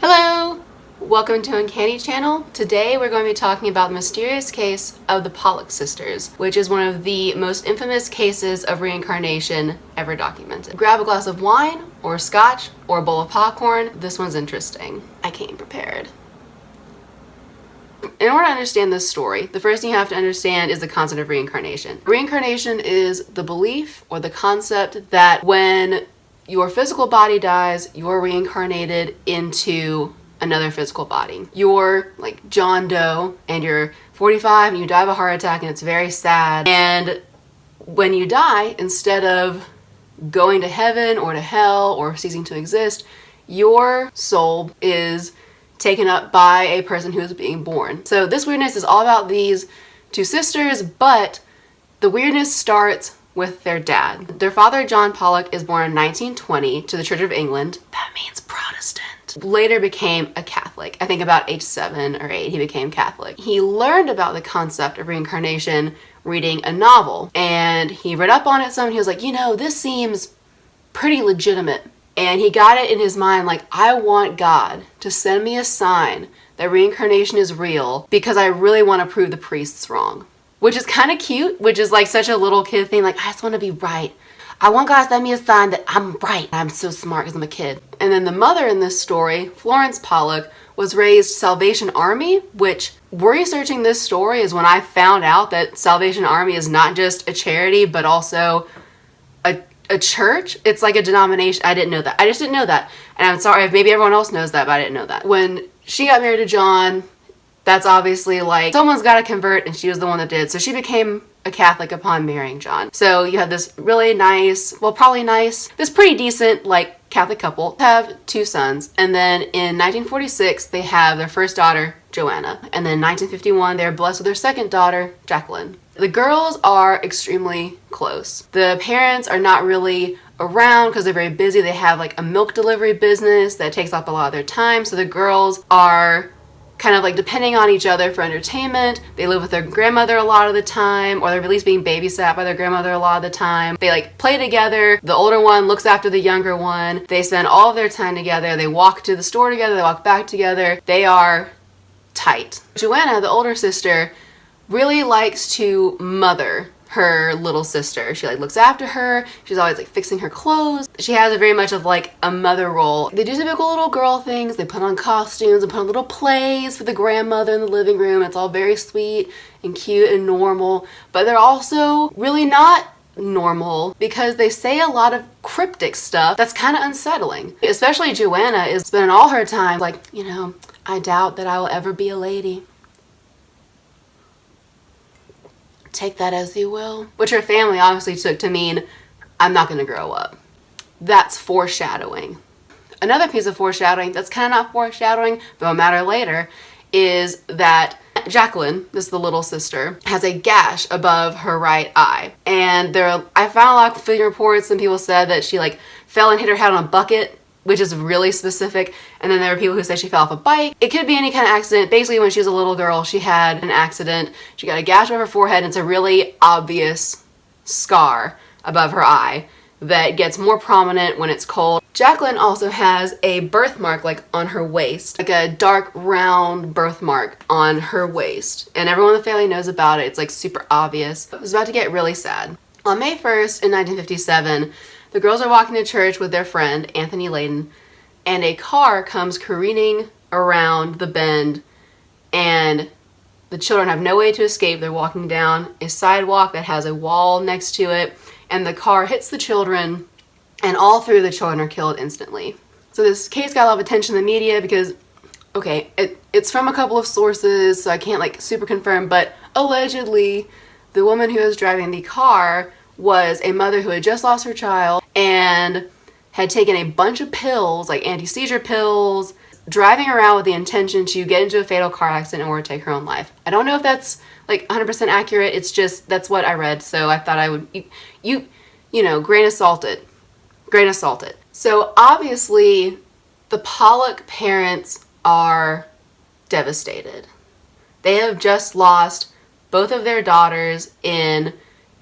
Hello! Welcome to Uncanny channel. Today we're going to be talking about the mysterious case of the Pollack sisters, which is one of the most infamous cases of reincarnation ever documented. Grab a glass of wine, or scotch, or a bowl of popcorn. This one's interesting. I came prepared. In order to understand this story, the first thing you have to understand is the concept of reincarnation. Reincarnation is the belief or the concept that when your physical body dies, you're reincarnated into another physical body. You're like John Doe and you're 45 and you die of a heart attack and it's very sad. And when you die, instead of going to heaven or to hell or ceasing to exist, your soul is taken up by a person who is being born. So this weirdness is all about these two sisters, but the weirdness starts with their dad. Their father, John Pollack, is born in 1920 to the Church of England. That means Protestant. Later became a Catholic. I think about age 7 or 8 he became Catholic. He learned about the concept of reincarnation reading a novel, and he read up on it some and he was like, this seems pretty legitimate. And he got it in his mind, like, I want God to send me a sign that reincarnation is real because I really want to prove the priests wrong. Which is kind of cute, which is like such a little kid thing, like, I just want to be right. I want God to send me a sign that I'm right. I'm so smart because I'm a kid. And then the mother in this story, Florence Pollack, was raised Salvation Army, which, researching this story is when I found out that Salvation Army is not just a charity, but also a church. It's like a denomination. I didn't know that. I just didn't know that. And I'm sorry if maybe everyone else knows that, but I didn't know that. When she got married to John, that's obviously like someone's got to convert, and she was the one that did. So she became a Catholic upon marrying John. So you have this really nice, this pretty decent like Catholic couple, have 2 sons. And then in 1946, they have their first daughter, Joanna. And then in 1951, they're blessed with their second daughter, Jacqueline. The girls are extremely close. The parents are not really around because they're very busy. They have like a milk delivery business that takes up a lot of their time. So the girls are kind of like depending on each other for entertainment. They live with their grandmother a lot of the time, or they're at least being babysat by their grandmother a lot of the time. They like play together. The older one looks after the younger one. They spend all of their time together. They walk to the store together. They walk back together. They are tight. Joanna, the older sister, really likes to mother her little sister. She like looks after her. She's always like fixing her clothes. She has a very much of like a mother role. They do typical little girl things. They put on costumes and put on little plays for the grandmother in the living room. It's all very sweet and cute and normal, but they're also really not normal because they say a lot of cryptic stuff that's kind of unsettling. Especially Joanna is spending all her time like, I doubt that I will ever be a lady. Take that as you will. Which her family obviously took to mean, I'm not going to grow up. That's foreshadowing. Another piece of foreshadowing that's kind of not foreshadowing, but will matter later, is that Jacqueline, this is the little sister, has a gash above her right eye. And I found a lot of conflicting reports. Some people said that she like fell and hit her head on a bucket, which is really specific. And then there were people who said she fell off a bike. It could be any kind of accident. Basically, when she was a little girl, she had an accident. She got a gash above her forehead, and it's a really obvious scar above her eye that gets more prominent when it's cold. Jacqueline also has a birthmark like on her waist, like a dark round birthmark on her waist. And everyone in the family knows about it. It's like super obvious. It was about to get really sad. On May 1st in 1957, the girls are walking to church with their friend, Anthony Layden, and a car comes careening around the bend, and the children have no way to escape. They're walking down a sidewalk that has a wall next to it, and the car hits the children, and all 3 of the children are killed instantly. So this case got a lot of attention in the media because, it's from a couple of sources, so I can't like super confirm, but allegedly the woman who was driving the car was a mother who had just lost her child and had taken a bunch of pills, like anti-seizure pills, driving around with the intention to get into a fatal car accident or take her own life. I don't know if that's like 100% accurate. It's just, that's what I read. So I thought I would, grain of salt it. So obviously the Pollack parents are devastated. They have just lost both of their daughters in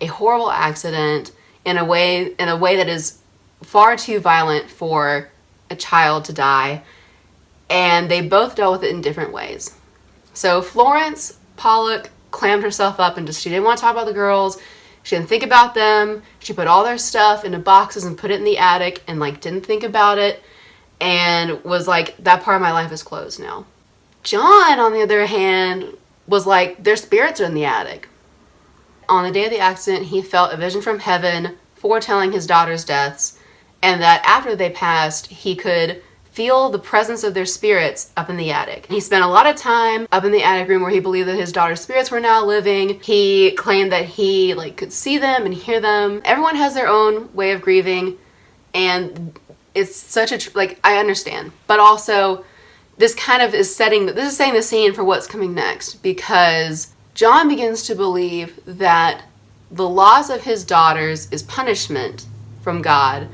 a horrible accident in a way that is far too violent for a child to die. and they both dealt with it in different ways. So Florence Pollack clammed herself up and she didn't want to talk about the girls. She didn't think about them. She put all their stuff into boxes and put it in the attic and didn't think about it and was like, that part of my life is closed now. John, on the other hand, was like, their spirits are in the attic. On the day of the accident, he felt a vision from heaven foretelling his daughter's deaths, and that after they passed, he could feel the presence of their spirits up in the attic. He spent a lot of time up in the attic room where he believed that his daughter's spirits were now living. He claimed that he could see them and hear them. Everyone has their own way of grieving, and it's such a I understand, but also this kind of is setting the scene for what's coming next, because John begins to believe that the loss of his daughters is punishment from God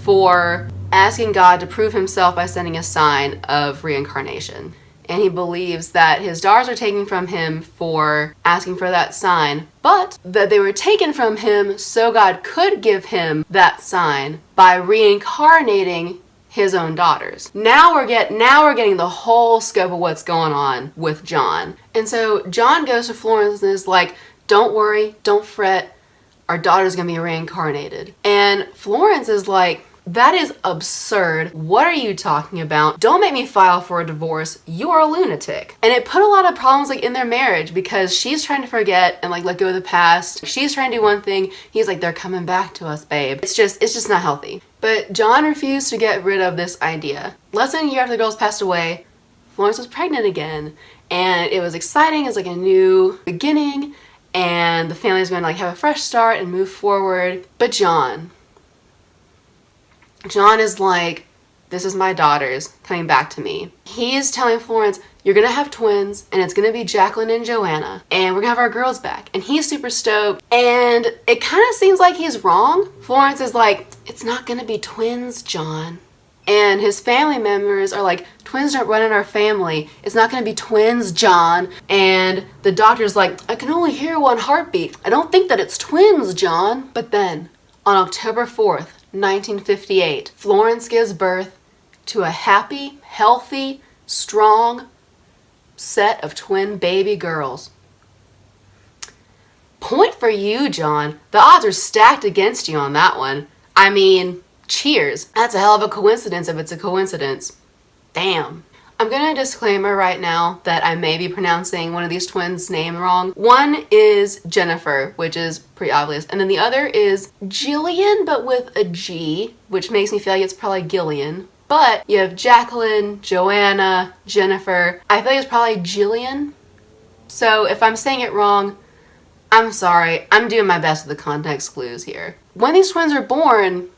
for asking God to prove himself by sending a sign of reincarnation. And he believes that his daughters are taken from him for asking for that sign, but that they were taken from him so God could give him that sign by reincarnating his own daughters. Now we're getting the whole scope of what's going on with John. And so John goes to Florence and is like, don't worry, don't fret, our daughter's gonna be reincarnated. And Florence is like, that is absurd. What are you talking about? Don't make me file for a divorce. You are a lunatic. And it put a lot of problems in their marriage, because she's trying to forget and let go of the past. She's trying to do one thing. He's like, they're coming back to us, babe. It's just not healthy. But John refused to get rid of this idea. Less than a year after the girls passed away, Florence was pregnant again. And it was exciting. It was a new beginning. And the family was going to have a fresh start and move forward. But John is like, this is my daughters coming back to me. He's telling Florence, you're gonna have twins, and it's gonna be Jacqueline and Joanna, and we're gonna have our girls back. And he's super stoked, and it kind of seems like he's wrong. Florence is like, it's not gonna be twins, John. And his family members are like, twins don't run in our family. It's not gonna be twins, John. And the doctor's like, I can only hear one heartbeat. I don't think that it's twins, John. But then, on October 4th, 1958, Florence gives birth to a happy, healthy, strong set of twin baby girls. Point for you, John. The odds are stacked against you on that one. I mean, cheers. That's a hell of a coincidence if it's a coincidence. Damn. I'm gonna disclaimer right now that I may be pronouncing one of these twins' name wrong. One is Jennifer, which is pretty obvious, and then the other is Gillian, but with a G, which makes me feel like it's probably Gillian. But you have Jacqueline, Joanna, Jennifer. I feel like it's probably Gillian. So if I'm saying it wrong, I'm sorry. I'm doing my best with the context clues here. When these twins are born,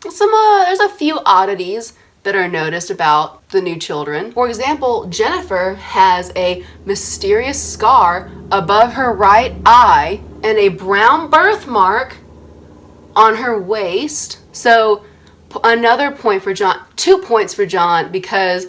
there's a few oddities that are noticed about the new children. For example, Jennifer has a mysterious scar above her right eye and a brown birthmark on her waist. So another point for John, 2 points for John, because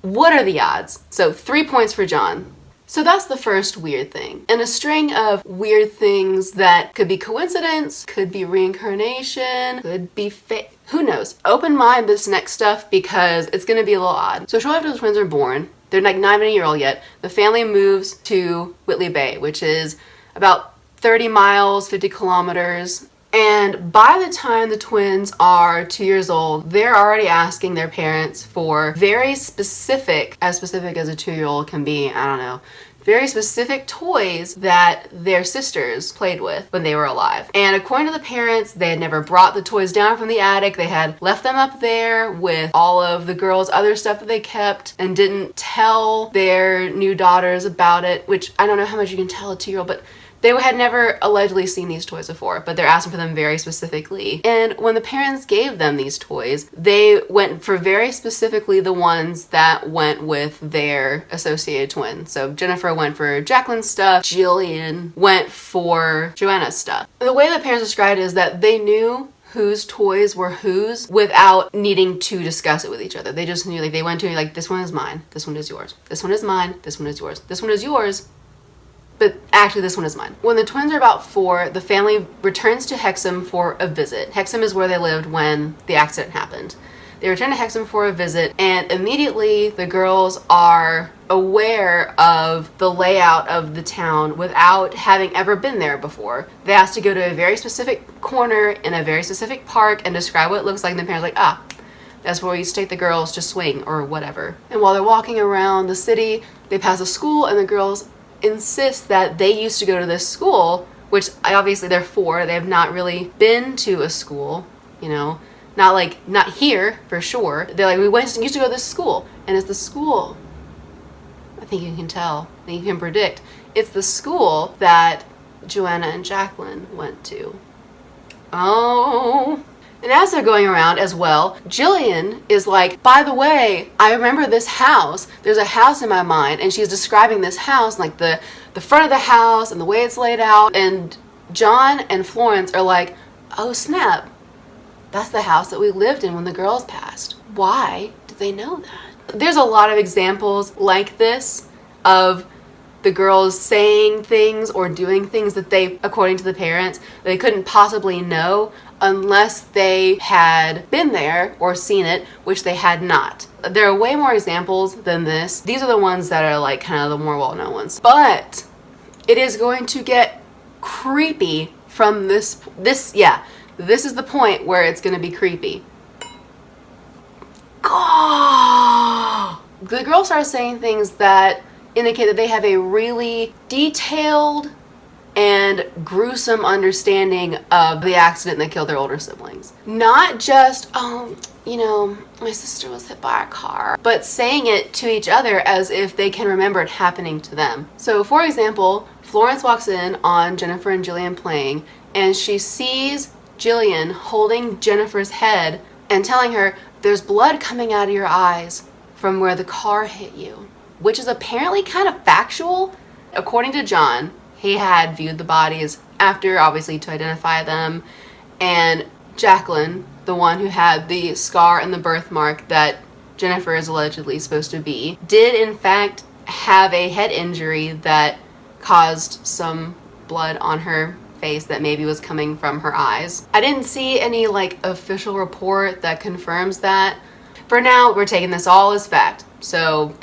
what are the odds? So 3 points for John. So that's the first weird thing. And a string of weird things that could be coincidence, could be reincarnation, could be fate. Who knows? Open mind this next stuff, because it's going to be a little odd. So shortly after the twins are born, they're not even a year old yet, the family moves to Whitley Bay, which is about 30 miles, 50 kilometers. And by the time the twins are 2 years old, they're already asking their parents for very specific as a 2-year-old can be, I don't know, very specific toys that their sisters played with when they were alive. And according to the parents, they had never brought the toys down from the attic. They had left them up there with all of the girls' other stuff that they kept and didn't tell their new daughters about it, which I don't know how much you can tell a 2-year-old, but they had never allegedly seen these toys before, but they're asking for them very specifically. And when the parents gave them these toys, they went for very specifically the ones that went with their associated twin. So Jennifer went for Jacqueline's stuff, Gillian went for Joanna's stuff. The way the parents described it is that they knew whose toys were whose without needing to discuss it with each other. They just knew, they went to this one is mine, this one is yours, this one is mine, this one is yours, this one is yours. But actually, this one is mine. When the twins are about 4, the family returns to Hexham for a visit. Hexham is where they lived when the accident happened. They return to Hexham for a visit, and immediately the girls are aware of the layout of the town without having ever been there before. They asked to go to a very specific corner in a very specific park and describe what it looks like, and the parents are like, that's where we used to take the girls to swing or whatever. And while they're walking around the city, they pass a school, and the girls insist that they used to go to this school, which obviously they're 4. They have not really been to a school, you know, not here for sure. They're like, used to go to this school, and it's the school. I think you can tell, I think you can predict. It's the school that Joanna and Jacqueline went to. Oh. And as they're going around as well, Gillian is like, by the way, I remember this house. There's a house in my mind. And she's describing this house, like the front of the house and the way it's laid out. And John and Florence are like, oh snap, that's the house that we lived in when the girls passed. Why do they know that? There's a lot of examples like this of the girls saying things or doing things that they, according to the parents, they couldn't possibly know unless they had been there or seen it, which they had not. There are way more examples than this. These are the ones that are like kind of the more well-known ones. But it is going to get creepy from this is the point where it's going to be creepy. The girls start saying things that indicate that they have a really detailed and gruesome understanding of the accident that killed their older siblings. Not just, my sister was hit by a car, but saying it to each other as if they can remember it happening to them. So, for example, Florence walks in on Jennifer and Gillian playing, and she sees Gillian holding Jennifer's head and telling her, there's blood coming out of your eyes from where the car hit you, which is apparently kind of factual. According to John, he had viewed the bodies after, obviously, to identify them, and Jacqueline, the one who had the scar and the birthmark that Jennifer is allegedly supposed to be, did in fact have a head injury that caused some blood on her face that maybe was coming from her eyes. I didn't see any official report that confirms that. For now, we're taking this all as fact. So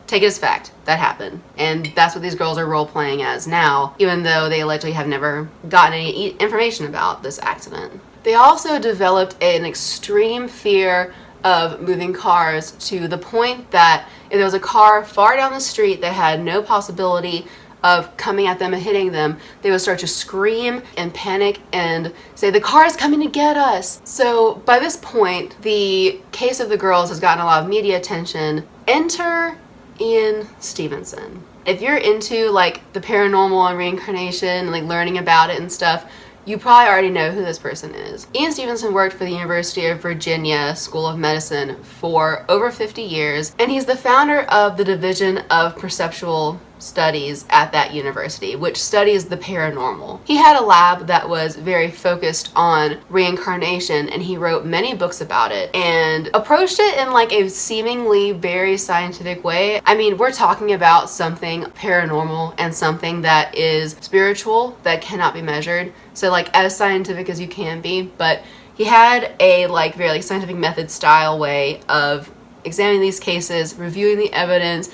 take it as fact. That happened. And that's what these girls are role-playing as now, even though they allegedly have never gotten any information about this accident. They also developed an extreme fear of moving cars to the point that if there was a car far down the street that had no possibility of coming at them and hitting them, they would start to scream and panic and say, the car is coming to get us. So by this point, the case of the girls has gotten a lot of media attention. Enter Ian Stevenson. If you're into the paranormal and reincarnation and learning about it and stuff, you probably already know who this person is. Ian Stevenson worked for the University of Virginia School of Medicine for over 50 years, and he's the founder of the Division of Perceptual Studies at that university, which studies the paranormal. He had a lab that was very focused on reincarnation, and he wrote many books about it and approached it in a seemingly very scientific way. I mean, we're talking about something paranormal and something that is spiritual that cannot be measured. So as scientific as you can be, but he had a very scientific method style way of examining these cases, reviewing the evidence,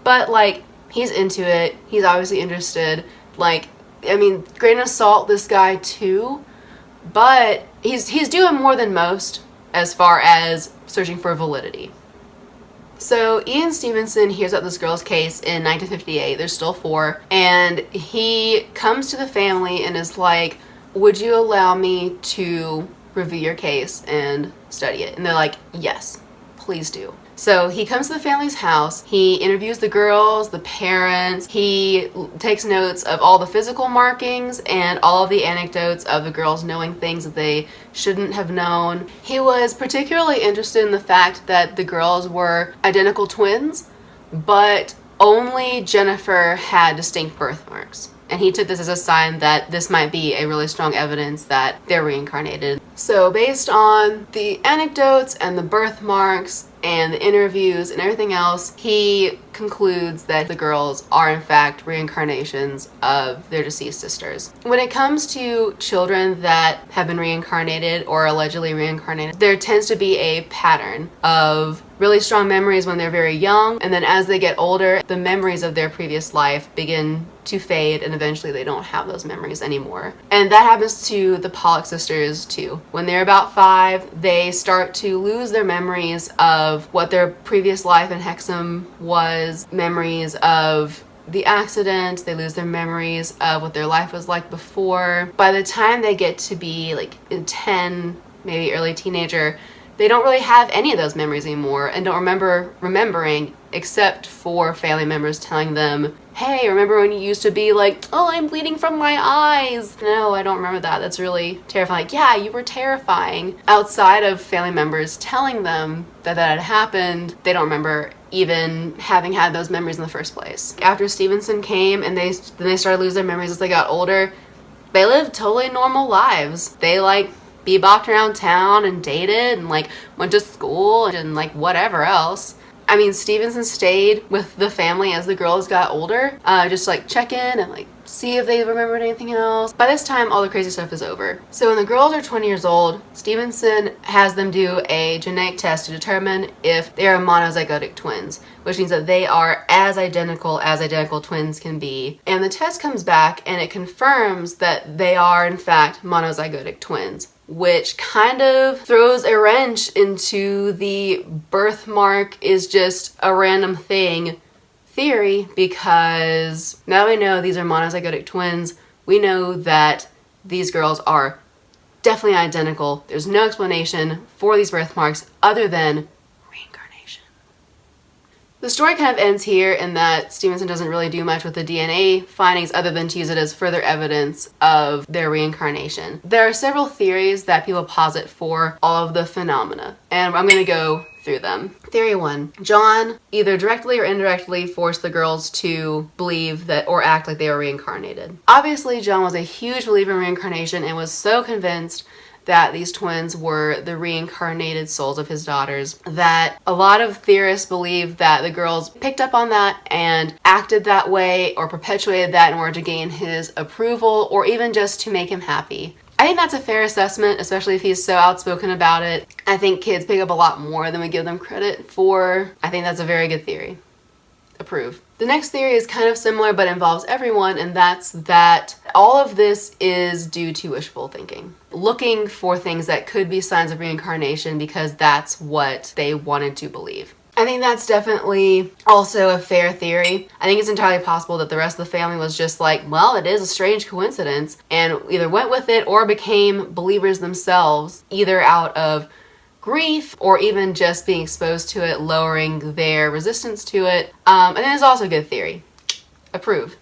but he's into it. He's obviously interested. Grain of salt, this guy too, but he's doing more than most as far as searching for validity. So Ian Stevenson hears about this girl's case in 1958. There's still 4, and he comes to the family and is like, would you allow me to review your case and study it? And they're like, yes, please do. So he comes to the family's house, he interviews the girls, the parents, he takes notes of all the physical markings and all of the anecdotes of the girls knowing things that they shouldn't have known. He was particularly interested in the fact that the girls were identical twins, but only Jennifer had distinct birthmarks. And he took this as a sign that this might be a really strong evidence that they're reincarnated. So based on the anecdotes and the birthmarks, and the interviews and everything else, he concludes that the girls are in fact reincarnations of their deceased sisters. When it comes to children that have been reincarnated or allegedly reincarnated, there tends to be a pattern of really strong memories when they're very young, and then as they get older, the memories of their previous life begin to fade, and eventually they don't have those memories anymore. And that happens to the Pollack sisters too. When they're about 5, they start to lose their memories of what their previous life in Hexham was, memories of the accident, they lose their memories of what their life was like before. By the time they get to be like 10, maybe early teenager, they don't really have any of those memories anymore and don't remember remembering, except for family members telling them, hey, remember when you used to be like, oh, I'm bleeding from my eyes? No, I don't remember that. That's really terrifying. Like, yeah, you were terrifying. Outside of family members telling them that that had happened, they don't remember even having had those memories in the first place. After Stevenson came and they started losing their memories as they got older, they lived totally normal lives. They like bebopped around town and dated and like went to school and like whatever else. I mean, Stevenson stayed with the family as the girls got older, just like check in and like see if they remembered anything else. By this time, all the crazy stuff is over. So when the girls are 20 years old, Stevenson has them do a genetic test to determine if they are monozygotic twins, which means that they are as identical twins can be. And the test comes back and it confirms that they are in fact monozygotic twins, which kind of throws a wrench into the birthmark is just a random thing theory, because now we know these are monozygotic twins. We know that these girls are definitely identical. There's no explanation for these birthmarks other than reincarnation. The story kind of ends here in that Stevenson doesn't really do much with the DNA findings other than to use it as further evidence of their reincarnation. There are several theories that people posit for all of the phenomena, and I'm going to go through them. Theory 1. John either directly or indirectly forced the girls to believe that or act like they were reincarnated. Obviously, John was a huge believer in reincarnation and was so convinced that these twins were the reincarnated souls of his daughters that a lot of theorists believe that the girls picked up on that and acted that way or perpetuated that in order to gain his approval or even just to make him happy. I think that's a fair assessment, especially if he's so outspoken about it. I think kids pick up a lot more than we give them credit for. I think that's a very good theory. Approve. The next theory is kind of similar but involves everyone, and that's that all of this is due to wishful thinking. Looking for things that could be signs of reincarnation because that's what they wanted to believe. I think that's definitely also a fair theory. I think it's entirely possible that the rest of the family was just like, well, it is a strange coincidence, and either went with it or became believers themselves, either out of grief or even just being exposed to it, lowering their resistance to it. And then it's also a good theory. Approve.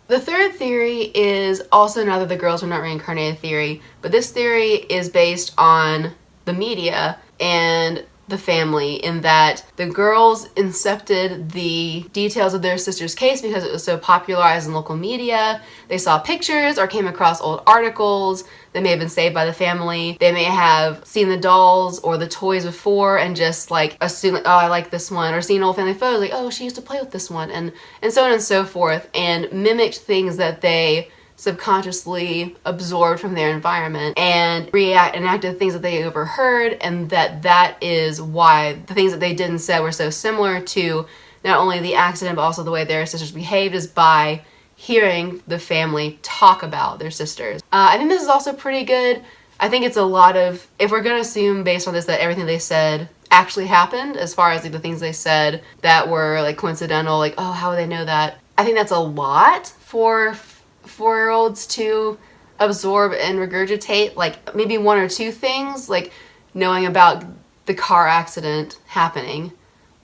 The third theory is also not that the girls were not reincarnated theory, but this theory is based on the media and the family, in that the girls incepted the details of their sister's case because it was so popularized in local media. They saw pictures or came across old articles. They may have been saved by the family. They may have seen the dolls or the toys before and just like assumed, like, oh, I like this one, or seen old family photos like, oh, she used to play with this one, and so on and so forth, and mimicked things that they subconsciously absorbed from their environment and enacted things that they overheard, and that is why the things that they did and said were so similar to not only the accident but also the way their sisters behaved, is by hearing the family talk about their sisters. I think this is also pretty good. I think it's a lot of, if we're going to assume based on this that everything they said actually happened, as far as like the things they said that were like coincidental, like, oh, how would they know that? I think that's a lot for 4-year-olds to absorb and regurgitate. Like maybe one or two things, like knowing about the car accident happening,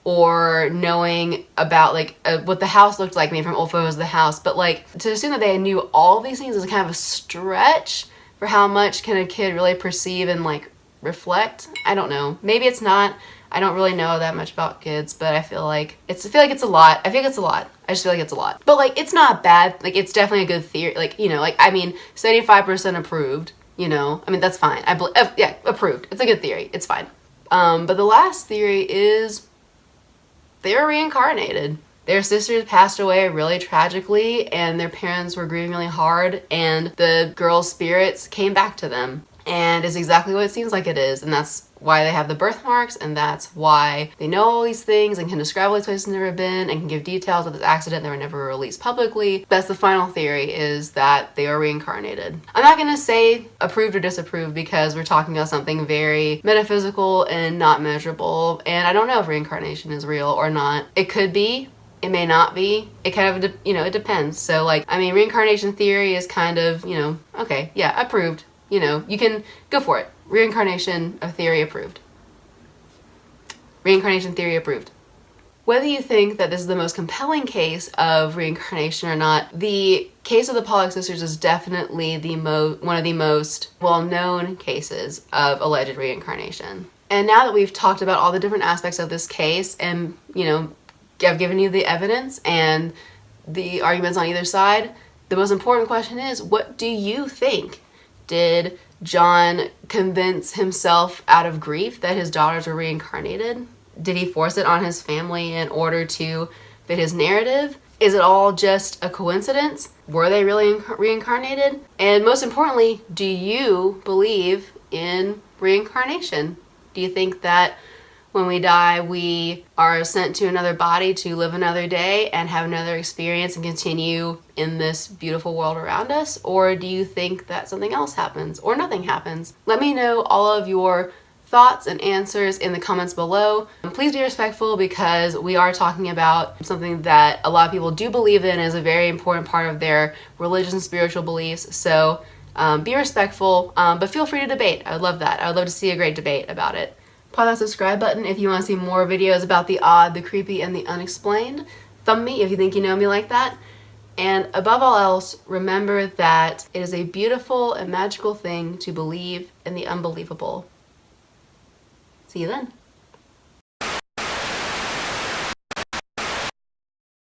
or knowing about like what the house looked like, maybe from old photos of the house. But like to assume that they knew all these things is kind of a stretch for how much can a kid really perceive and like reflect. I don't know. Maybe it's not. I don't really know that much about kids, but I feel like it's a lot. I think it's a lot. I just feel like it's a lot. But like it's not bad. Like it's definitely a good theory. Like, you know, like I mean 75% approved, you know. I mean that's fine. Yeah, approved. It's a good theory. It's fine. But the last theory is they were reincarnated. Their sisters passed away really tragically, and their parents were grieving really hard, and the girls' spirits came back to them. And it's exactly what it seems like it is, and that's why they have the birthmarks, and that's why they know all these things and can describe all these places they've never been and can give details of this accident that were never released publicly. That's the final theory, is that they are reincarnated. I'm not going to say approved or disapproved because we're talking about something very metaphysical and not measurable, and I don't know if reincarnation is real or not. It could be. It may not be. It kind of, it depends. So, reincarnation theory is kind of, okay, yeah, approved. You can go for it. Reincarnation of theory approved. Reincarnation theory approved. Whether you think that this is the most compelling case of reincarnation or not, the case of the Pollack sisters is definitely one of the most well-known cases of alleged reincarnation. And now that we've talked about all the different aspects of this case and, I've given you the evidence and the arguments on either side, the most important question is, what do you think? Did John convince himself out of grief that his daughters were reincarnated? Did he force it on his family in order to fit his narrative? Is it all just a coincidence? Were they really reincarnated? And most importantly, do you believe in reincarnation? Do you think that when we die, we are sent to another body to live another day and have another experience and continue in this beautiful world around us? Or do you think that something else happens or nothing happens? Let me know all of your thoughts and answers in the comments below. Please be respectful because we are talking about something that a lot of people do believe in as a very important part of their religious and spiritual beliefs. So be respectful, but feel free to debate. I would love that. I would love to see a great debate about it. Pause that subscribe button if you want to see more videos about the odd, the creepy, and the unexplained. Thumb me if you think you know me like that. And above all else, remember that it is a beautiful and magical thing to believe in the unbelievable. See you then.